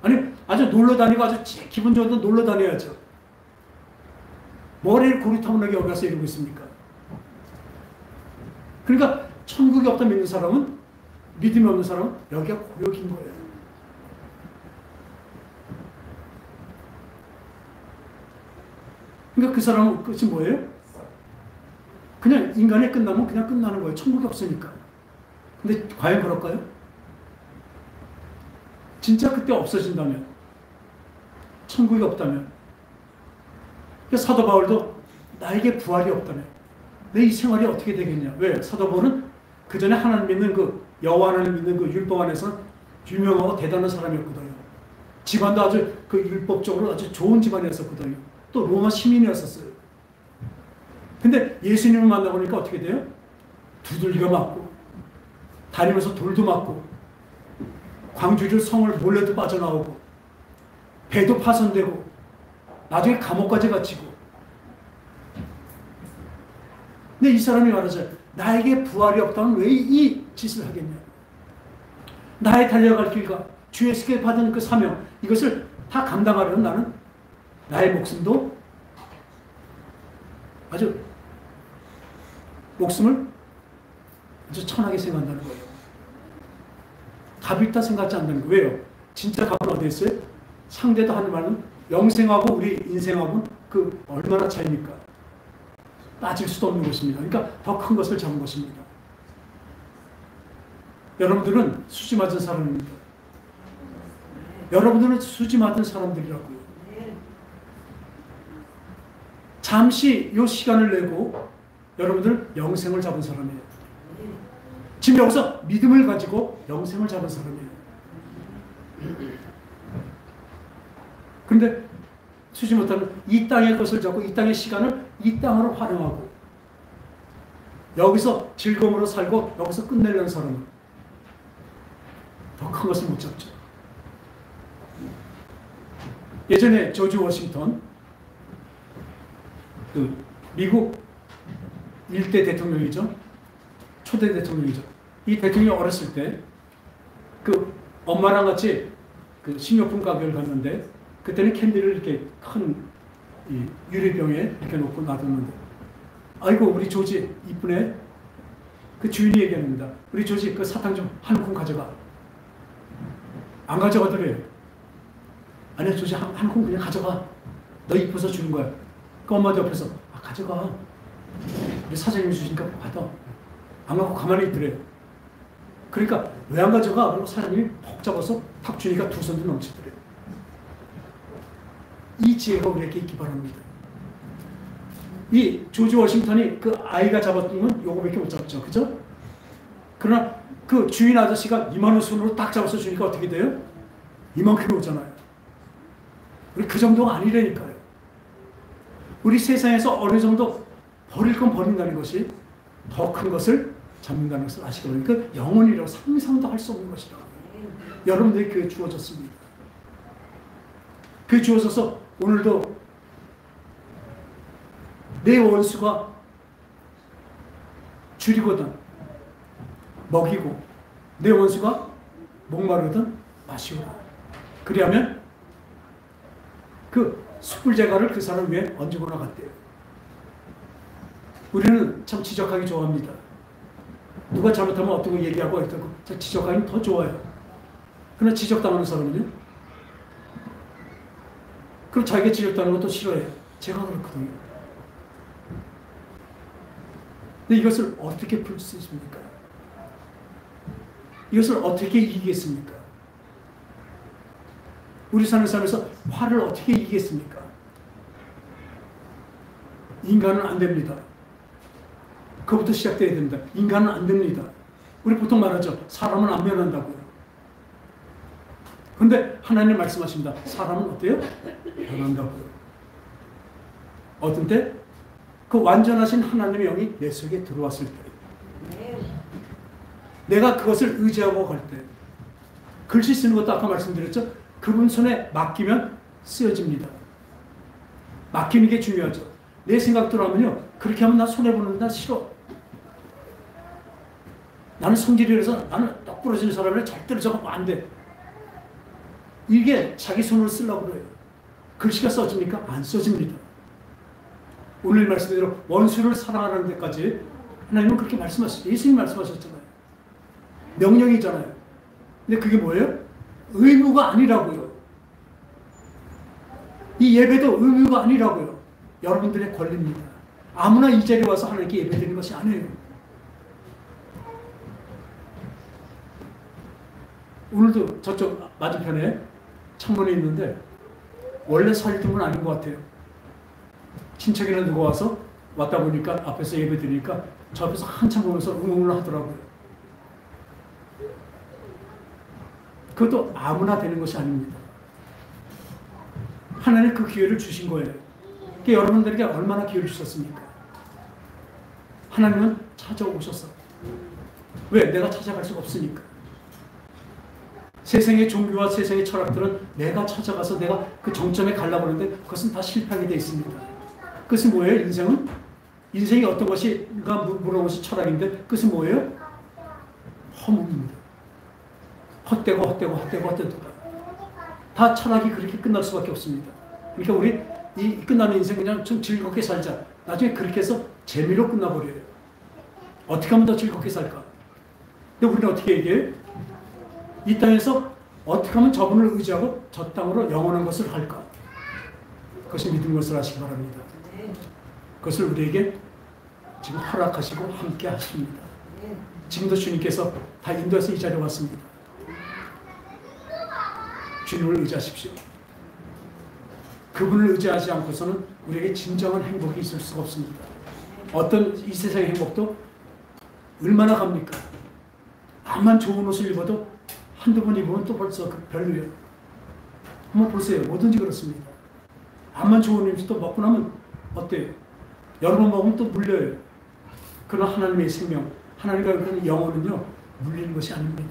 아니, 아주 놀러 다니고 아주 기분 좋은 데 놀러 다녀야죠. 머리를 고리타분하게 여기 가서 이러고 있습니까? 그러니까 천국이 없다 믿는 사람은, 믿음이 없는 사람은 여기가 고역인 거예요. 그러니까 그 사람은 끝이 뭐예요? 그냥 인간이 끝나면 그냥 끝나는 거예요. 천국이 없으니까. 근데 과연 그럴까요? 진짜 그때 없어진다면, 천국이 없다면, 그러니까 사도 바울도 나에게 부활이 없다면 내 이 생활이 어떻게 되겠냐. 왜? 사도 바울은 그 전에 하나님 믿는 그 여호와 하나님 믿는 그 율법 안에서 유명하고 대단한 사람이었거든요. 집안도 아주 그 율법적으로 아주 좋은 집안이었었거든요. 또 로마 시민이었었어요. 근데 예수님을 만나보니까 어떻게 돼요? 두들겨 맞고, 다니면서 돌도 맞고, 광주리로 성을 몰래도 빠져나오고, 배도 파손되고, 나중에 감옥까지 갇히고. 근데 이 사람이 말하죠. 나에게 부활이 없다면 왜 이 짓을 하겠냐. 나의 달려갈 길과 주에게 받은 그 사명, 이것을 다 감당하려면 나는 나의 목숨도 아주 목숨을 아주 천하게 생각한다는 거예요. 값이 있다 생각하지 않는 거예요. 왜요? 진짜 값은 어디 있어요? 상대도 하는 말은 영생하고 우리 인생하고는 그 얼마나 차이입니까? 따질 수도 없는 것입니다. 그러니까 더 큰 것을 잡은 것입니다. 여러분들은 수지 맞은 사람입니다. 여러분들은 수지 맞은 사람들이라고요. 잠시 이 시간을 내고 여러분들은 영생을 잡은 사람이에요. 지금 여기서 믿음을 가지고 영생을 잡은 사람이에요. 그런데 수지 못하면 이 땅의 것을 잡고 이 땅의 시간을 이 땅으로 활용하고 여기서 즐거움으로 살고 여기서 끝내려는 사람은 더 큰 것을 못 잡죠. 예전에 조지 워싱턴 그 미국 1대 대통령이죠. 초대 대통령이죠. 이 대통령이 어렸을 때 그 엄마랑 같이 그 식료품 가게를 갔는데 그때는 캔디를 이렇게 큰 유리병에 이렇게 놓고 놔뒀는데 아이고 우리 조지 이쁘네. 그 주인이 얘기합니다. 우리 조지 그 사탕 좀 한 콩 가져가. 안 가져가더래요. 아니야 조지 한 콩 그냥 가져가. 너 이뻐서 주는 거야. 그 엄마도 옆에서 가져가. 우리 사장님이 주시니까 받아. 안 갖고 가만히 있더래요. 그러니까 왜 안 가져가? 그리고 사장님이 톡 잡아서 탁 주니까 두 손도 넘치더래요. 이 지혜가 우리에게 있기 바랍니다. 이 조지 워싱턴이 그 아이가 잡았던 건 요거밖에 못 잡죠. 그죠? 그러나 그 주인 아저씨가 이만한 손으로 딱 잡아서 주니까 어떻게 돼요? 이만큼 오잖아요. 우리 그 정도가 아니라니까요. 우리 세상에서 어느 정도 버릴 건 버린다는 것이 더 큰 것을 잡는다는 것을 아시기 바랍니다. 그 영혼이라고 상상도 할 수 없는 것이라고. 여러분들이 그게 주어졌습니다. 그게 주어져서 오늘도 내 원수가 줄이거든 먹이고 내 원수가 목마르거든 마시오라. 그리하면 그 숯불제가를 그 사람 위에 얹고 나갔대요. 우리는 참 지적하기 좋아합니다. 누가 잘못하면 어떻게 얘기하고 어떻고 지적하기는 더 좋아요. 그러나 지적당하는 사람은요? 그럼 자기가 지적당하는 것도 싫어해요. 제가 그렇거든요. 근데 이것을 어떻게 풀 수 있습니까? 이것을 어떻게 이기겠습니까? 우리 사는 삶에서 화를 어떻게 이기겠습니까? 인간은 안 됩니다. 그것부터 시작돼야 됩니다. 인간은 안 됩니다. 우리 보통 말하죠. 사람은 안 변한다고요. 그런데 하나님 말씀하십니다. 사람은 어때요? 변한다고요. 어떤 때? 그 완전하신 하나님의 영이 내 속에 들어왔을 때. 내가 그것을 의지하고 갈 때. 글씨 쓰는 것도 아까 말씀드렸죠. 그분 손에 맡기면 쓰여집니다. 맡기는 게 중요하죠. 내 생각대로 하면요. 그렇게 하면 나 손해보는 나 싫어. 나는 성질이라서 나는 똑 부러지는 사람을 절대로 저거 안 돼. 이게 자기 손으로 쓰려고 그래요. 글씨가 써집니까? 안 써집니다. 오늘 말씀대로 원수를 사랑하는 데까지 하나님은 그렇게 말씀하셨어요. 예수님이 말씀하셨잖아요. 명령이잖아요. 근데 그게 뭐예요? 의무가 아니라고요. 이 예배도 의무가 아니라고요. 여러분들의 권리입니다. 아무나 이 자리에 와서 하나님께 예배드리는 것이 아니에요. 오늘도 저쪽 맞은편에 창문에 있는데 원래 서 있던 건 아닌 것 같아요. 친척이나 누가 와서 왔다 보니까 앞에서 예배 드리니까 저 앞에서 한참 보면서 응원을 하더라고요. 그것도 아무나 되는 것이 아닙니다. 하나님 그 기회를 주신 거예요. 그러니까 여러분들에게 얼마나 기회를 주셨습니까? 하나님은 찾아오셨어. 왜? 내가 찾아갈 수가 없으니까. 세상의 종교와 세상의 철학들은 내가 찾아가서 내가 그 정점에 가려고 하는데 그것은 다 실패하게 되어 있습니다. 그것은 뭐예요? 인생은? 인생이 어떤 것이가 물어본 것이 철학인데 그것은 뭐예요? 허무입니다. 헛되고 다 철학이 그렇게 끝날 수밖에 없습니다. 그러니까 우리 이 끝나는 인생 그냥 좀 즐겁게 살자. 나중에 그렇게 해서 재미로 끝나버려요. 어떻게 하면 더 즐겁게 살까? 근데 우리는 어떻게 얘기해요? 이 땅에서 어떻게 하면 저분을 의지하고 저 땅으로 영원한 것을 할까? 그것이 믿은 것을 하시기 바랍니다. 그것을 우리에게 지금 허락하시고 함께 하십니다. 지금도 주님께서 다 인도해서 이 자리에 왔습니다. 주님을 의지하십시오. 그분을 의지하지 않고서는 우리에게 진정한 행복이 있을 수가 없습니다. 어떤 이 세상의 행복도 얼마나 갑니까? 암만 좋은 옷을 입어도 한두 번 입으면 또 벌써 별로예요. 한번 보세요. 뭐든지 그렇습니다. 암만 좋은 음식도 먹고 나면 어때요? 여러 번 먹으면 또 물려요. 그러나 하나님의 생명, 하나님과 그런 영혼은요, 물리는 것이 아닙니다.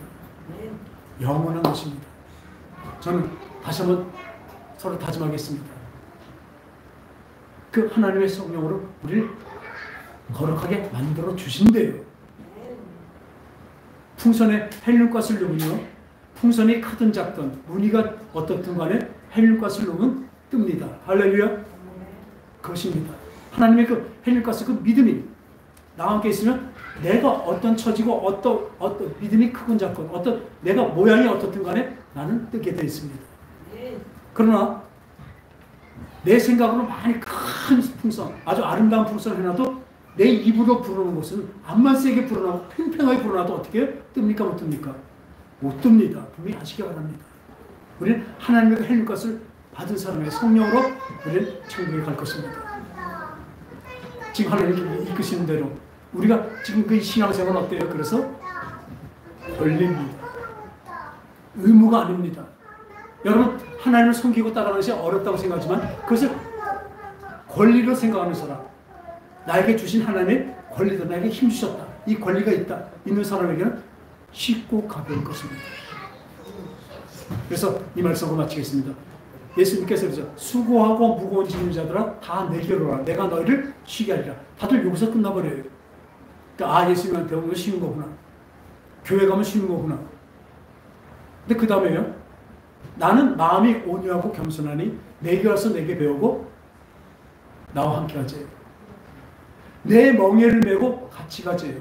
영원한 것입니다. 저는 다시 한번 서로 다짐하겠습니다. 그 하나님의 성령으로 우리를 거룩하게 만들어 주신대요. 풍선에 헬륨가스를 넣으면요, 풍선이 크든 작든 무늬가 어떻든 간에 헬륨가스를 넣으면 뜹니다. 할렐루야. 그것입니다. 하나님의 그 헬륨가스 그 믿음이 나와 함께 있으면 내가 어떤 처지고 어떤 믿음이 크건 작건 어떤 내가 모양이 어떻든 간에 나는 뜨게 되어 있습니다. 그러나 내 생각으로 많이 큰 풍선, 아주 아름다운 풍선을 해놔도 내 입으로 부르는 것은 암만 세게 불어나고 팽팽하게 불어나도 어떻게 뜹니까? 못 뜹니까? 못 뜹니다. 분명히 아시기 바랍니다. 우리는 하나님의 그 헬륨가스를 받은 사람의 성령으로 우리는 천국에 갈 것입니다. 지금 하나님이 이끄시는 대로 우리가 지금 그 신앙생활은 어때요? 그래서 권리입니다. 의무가 아닙니다. 여러분 하나님을 섬기고 따라가는 것이 어렵다고 생각하지만 그것을 권리로 생각하는 사람, 나에게 주신 하나님의 권리다, 나에게 힘 주셨다, 이 권리가 있는 사람에게는 쉽고 가벼운 것입니다. 그래서 이 말씀으로 마치겠습니다. 예수님께서 그러죠. 수고하고 무거운 짐진 자들아 다 내게로 오라. 내가 너희를 쉬게 하리라. 다들 여기서 끝나버려요. 그러니까 예수님한테 오면 쉬는 거구나. 교회 가면 쉬는 거구나. 근데 그 다음에요. 나는 마음이 온유하고 겸손하니 내게 와서 내게 배우고 나와 함께 하세요. 내 멍에를 메고 같이 가세요.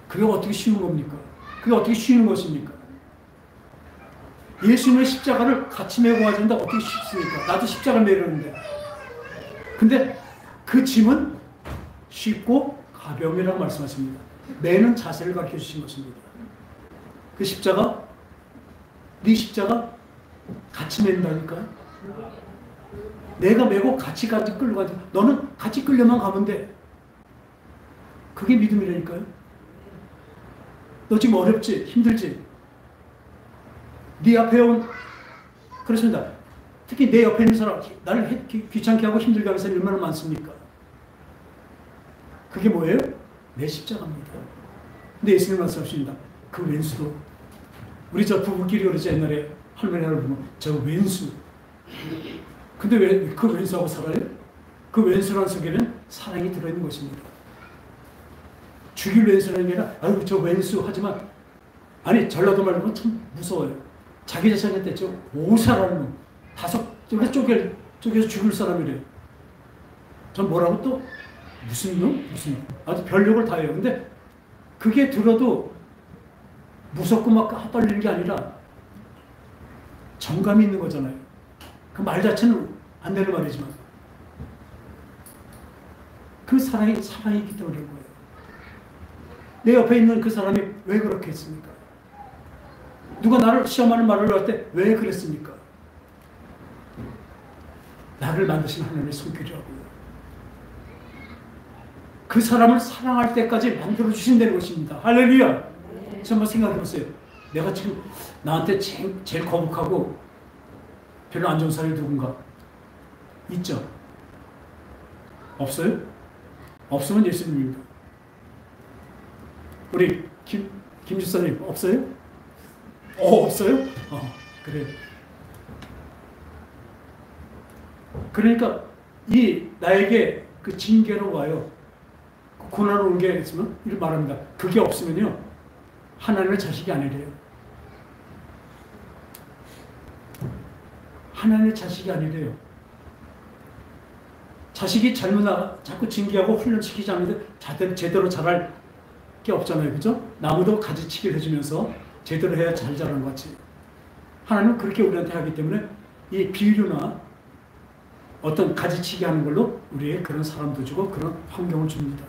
그게 어떻게 쉬운 겁니까? 그게 어떻게 쉬는 것입니까? 예수님의 십자가를 같이 메고 가는데 어떻게 쉽습니까? 나도 십자가를 메려는데. 근데 그 짐은 쉽고 가벼움이라고 말씀하십니다. 매는 자세를 가르쳐 주신 것입니다. 그 십자가, 네 십자가 같이 맨다니까. 내가 메고 같이 끌고 가지. 너는 같이 끌려만 가면 돼. 그게 믿음이라니까요. 너 지금 어렵지? 힘들지? 네 앞에 온, 그렇습니다. 특히 내 옆에 있는 사람, 나를 귀찮게 하고 힘들게 하는 사람이 얼마나 많습니까? 그게 뭐예요? 내 십자가입니다. 근데 예수님 말씀하십니다. 그 왼수도, 우리 저 부부끼리 그러지 옛날에 할머니 하나 보면 저 왼수. 근데 왜 그 왼수하고 살아요? 그 왼수라는 속에는 사랑이 들어있는 것입니다. 죽일 왼수라는 게 아니라, 아이고 저 왼수 하지만, 아니 전라도 말로는 참 무서워요. 자기 자신한테 저 오사라는 놈, 다섯 쪼개서 죽일 사람이래요. 전 뭐라고 또 무슨 놈? 무슨 놈? 아주 별욕을 다 해요. 근데 그게 들어도 무섭고 막 헛발리는 게 아니라 정감이 있는 거잖아요. 그 말 자체는 안 되는 말이지만 그 사랑이 있기 때문에 그런 거예요. 내 옆에 있는 그 사람이 왜 그렇게 했습니까? 누가 나를 시험하는 말을 할 때 왜 그랬습니까? 나를 만드신 하나님의 손길이라고요. 그 사람을 사랑할 때까지 만들어주신다는 것입니다. 할렐루야! 한번 생각해 보세요. 내가 지금 나한테 제일 거북하고 별로 안 좋은 사람이 누군가? 있죠? 없어요? 없으면 예수님입니다. 우리 김 집사님 없어요? 없어요? 그래요. 그러니까 이 나에게 그 징계로 와요. 고난을 온 게 있으면 이렇게 말합니다. 그게 없으면요 하나님의 자식이 아니래요. 하나님의 자식이 아니래요. 자식이 자꾸 징계하고 훈련시키지 않는데 제대로 자랄 게 없잖아요. 그죠? 나무도 가지치기를 해주면서 제대로 해야 잘 자라는 것 같이. 하나님은 그렇게 우리한테 하기 때문에 이 비유나 어떤 가지치기 하는 걸로 우리에게 그런 사람도 주고 그런 환경을 줍니다.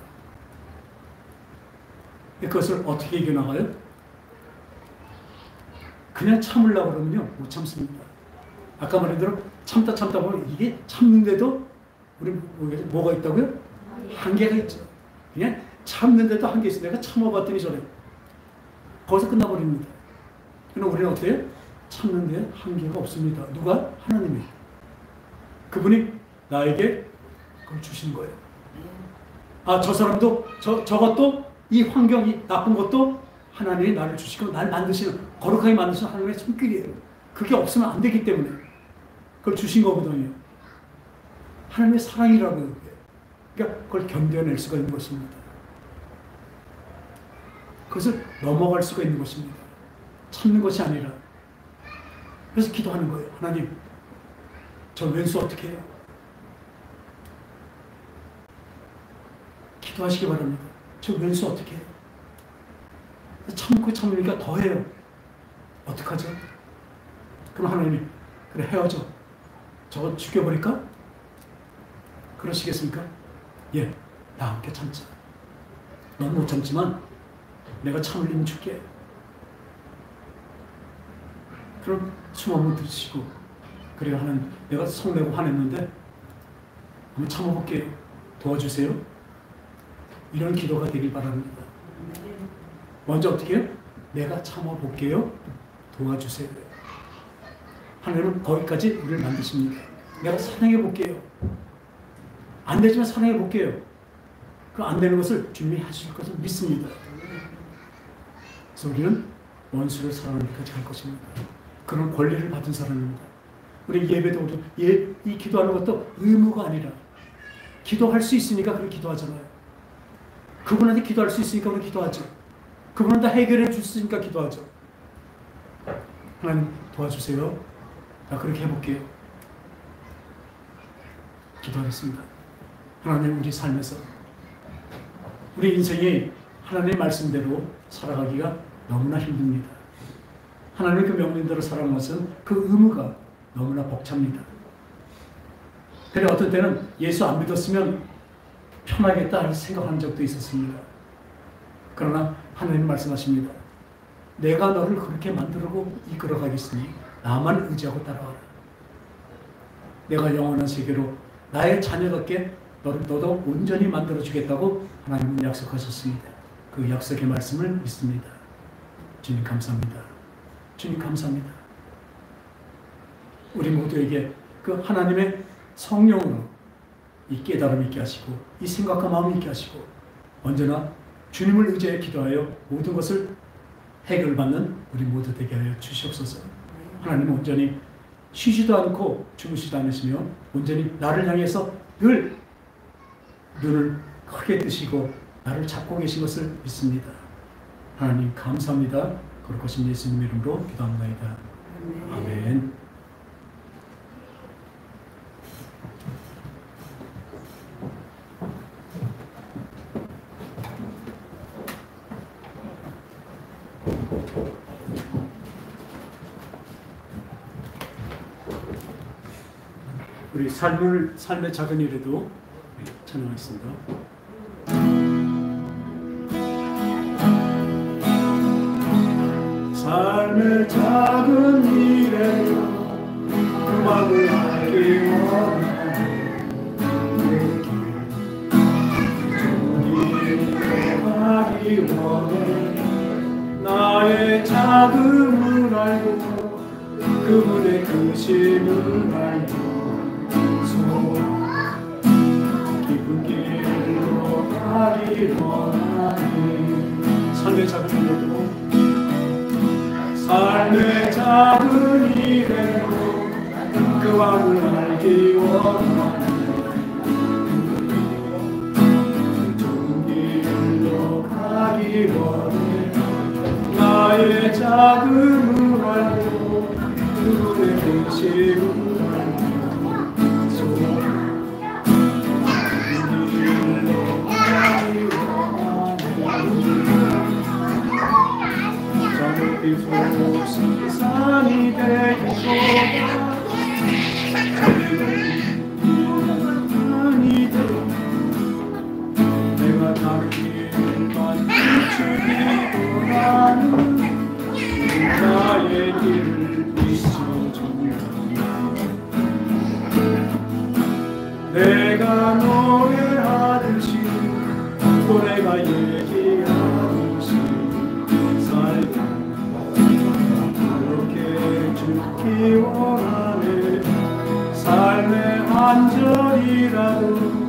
그것을 어떻게 이겨나가요? 그냥 참으려고 그러면요 못 참습니다. 아까 말한 대로 참다 보면 이게 참는데도 우리 뭐가 있다고요? 한계가 있죠. 그냥 참는데도 한계 있어요. 내가 참아봤더니 저래. 거기서 끝나버립니다. 그럼 우리는 어때요? 참는데 한계가 없습니다. 누가? 하나님이. 그분이 나에게 그걸 주신 거예요. 저 사람도 저것도 이 환경이 나쁜 것도 하나님이 나를 주시고 날 만드시는 거룩하게 만드시는 하나님의 손길이에요. 그게 없으면 안 되기 때문에 그걸 주신 거거든요. 하나님의 사랑이라고. 그러니까 그걸 견뎌낼 수가 있는 것입니다. 그것을 넘어갈 수가 있는 것입니다. 참는 것이 아니라. 그래서 기도하는 거예요. 하나님, 저 왼수 어떻게 해요? 기도하시기 바랍니다. 저 왼수 어떻게 해요? 참고 참으니까 더해요. 어떡하죠? 그럼 하나님이, 그래 헤어져. 저거 죽여버릴까? 그러시겠습니까? 예, 나 함께 참자. 넌 못 참지만 내가 참을 힘 줄게. 그럼 숨 한번 들이쉬고, 그래요 하나님, 내가 성내고 화냈는데 한번 참아볼게요. 도와주세요. 이런 기도가 되길 바랍니다. 먼저 어떻게 해요? 내가 참아볼게요. 도와주세요. 하나님은 거기까지 우리를 만드십니다. 내가 사랑해 볼게요. 안 되지만 사랑해 볼게요. 그 안 되는 것을 주님이 하실 것을 믿습니다. 그래서 우리는 원수를 사랑하기까지 할 것입니다. 그런 권리를 받은 사람입니다. 우리 예배도 이 기도하는 것도 의무가 아니라 기도할 수 있으니까 그렇게 기도하잖아요. 그분한테 기도할 수 있으니까 우리 기도하죠. 그분한테 해결해 줄 수 있으니까 기도하죠. 하나님 도와주세요. 나 그렇게 해볼게요. 기도하겠습니다. 하나님, 우리 삶에서 우리 인생이 하나님의 말씀대로 살아가기가 너무나 힘듭니다. 하나님의 그 명령대로 살아가는 것은 그 의무가 너무나 벅찹니다. 그래 어떤 때는 예수 안 믿었으면 편하겠다 생각한 적도 있었습니다. 그러나 하나님 말씀하십니다. 내가 너를 그렇게 만들고 이끌어가겠으니 나만 의지하고 따라와라. 내가 영원한 세계로 나의 자녀답게 너도 온전히 만들어주겠다고 하나님은 약속하셨습니다. 그 약속의 말씀을 믿습니다. 주님 감사합니다. 주님 감사합니다. 우리 모두에게 그 하나님의 성령으로 이 깨달음 있게 하시고 이 생각과 마음 있게 하시고 언제나 주님을 의지해 기도하여 모든 것을 해결받는 우리 모두 되게 하여 주시옵소서. 하나님은 온전히 쉬지도 않고 주무시지도 않으시며 온전히 나를 향해서 늘 눈을 크게 뜨시고 나를 잡고 계신 것을 믿습니다. 하나님 감사합니다. 거룩하신 예수님 이름으로 기도합니다. 아멘. 우리 삶의 작은 일에도 찬양하겠습니다. 삶의 작은 일에도 그 마음을 알기 원하네. 좋은 일을 하기 원해. 나의 작음을 알고 그분의 크심을 알고 깊은 길로 가기 원하니. 삶의 작은 일에도 삶의 작은 일에도 그 마음을 알기 원하니. 좋은 길로 가기 원해. 나의 작음을 알고 그분의 크심을 세상이 되기보다 내가 다른 길만 비추기보다는 나의 길을 비춰준다. 내가 노래하듯이 또 내가 얘기하듯이 살고 죽기 원하네. 삶의 한 절이라도